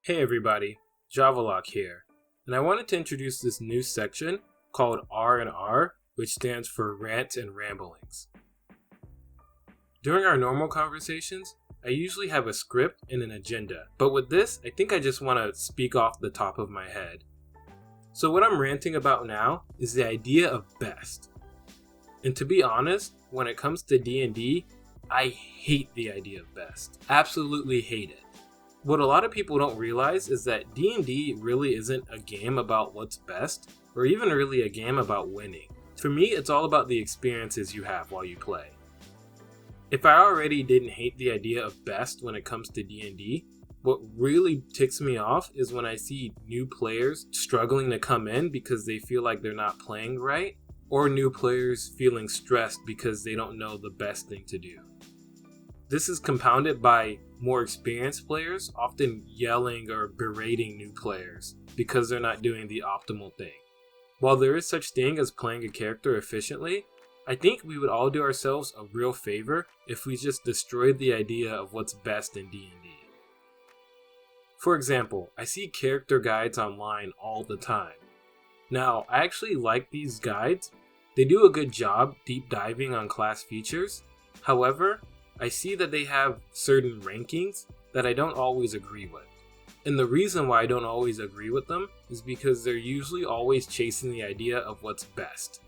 Hey everybody, Javalock here, and I wanted to introduce this new section called R&R, which stands for Rants and Ramblings. During our normal conversations, I usually have a script and an agenda, but with this, I think I just want to speak off the top of my head. So what I'm ranting about now is the idea of best. And to be honest, when it comes to D&D, I hate the idea of best. Absolutely hate it. What a lot of people don't realize is that D&D really isn't a game about what's best, or even really a game about winning. For me, it's all about the experiences you have while you play. If I already didn't hate the idea of best when it comes to D&D, what really ticks me off is when I see new players struggling to come in because they feel like they're not playing right, or new players feeling stressed because they don't know the best thing to do. This is compounded by more experienced players often yelling or berating new players because they're not doing the optimal thing. While there is such thing as playing a character efficiently, I think we would all do ourselves a real favor if we just destroyed the idea of what's best in D&D. For example, I see character guides online all the time. Now, I actually like these guides. They do a good job deep diving on class features. However, I see that they have certain rankings that I don't always agree with. And the reason why I don't always agree with them is because they're usually always chasing the idea of what's best.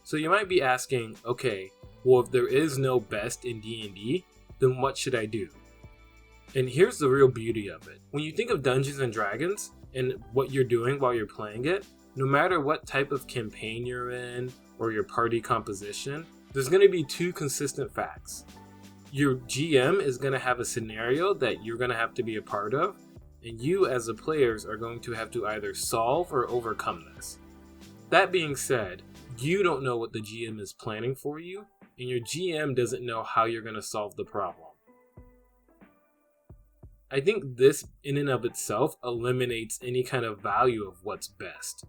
So you might be asking, okay, well if there is no best in D&D, then what should I do? And here's the real beauty of it. When you think of Dungeons and Dragons and what you're doing while you're playing it, no matter what type of campaign you're in or your party composition, there's going to be two consistent facts. Your GM is going to have a scenario that you're going to have to be a part of, and you as the players are going to have to either solve or overcome this. That being said, you don't know what the GM is planning for you, and your GM doesn't know how you're going to solve the problem. I think this in and of itself eliminates any kind of value of what's best.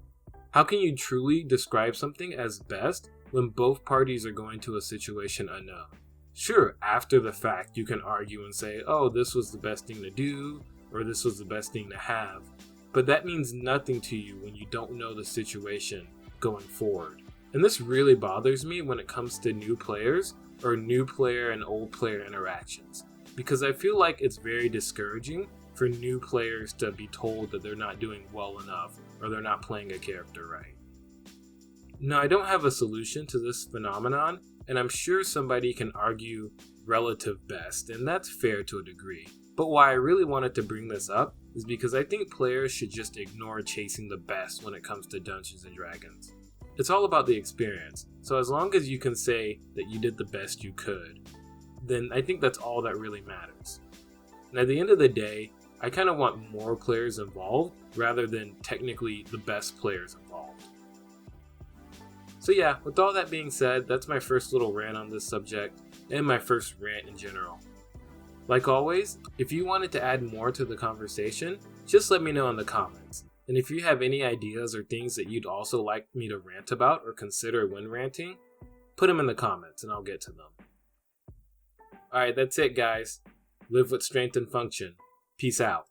How can you truly describe something as best when both parties are going to a situation unknown? Sure, after the fact you can argue and say, oh, this was the best thing to do, or this was the best thing to have, but that means nothing to you when you don't know the situation going forward. And this really bothers me when it comes to new players, or new player and old player interactions, because I feel like it's very discouraging for new players to be told that they're not doing well enough, or they're not playing a character right. Now, I don't have a solution to this phenomenon, and I'm sure somebody can argue relative best, and that's fair to a degree. But why I really wanted to bring this up is because I think players should just ignore chasing the best when it comes to Dungeons and Dragons. It's all about the experience, so as long as you can say that you did the best you could, then I think that's all that really matters. And at the end of the day, I kind of want more players involved rather than technically the best players involved. So yeah, with all that being said, that's my first little rant on this subject, and my first rant in general. Like always, if you wanted to add more to the conversation, just let me know in the comments. And if you have any ideas or things that you'd also like me to rant about or consider when ranting, put them in the comments and I'll get to them. Alright, that's it guys. Live with strength and function. Peace out.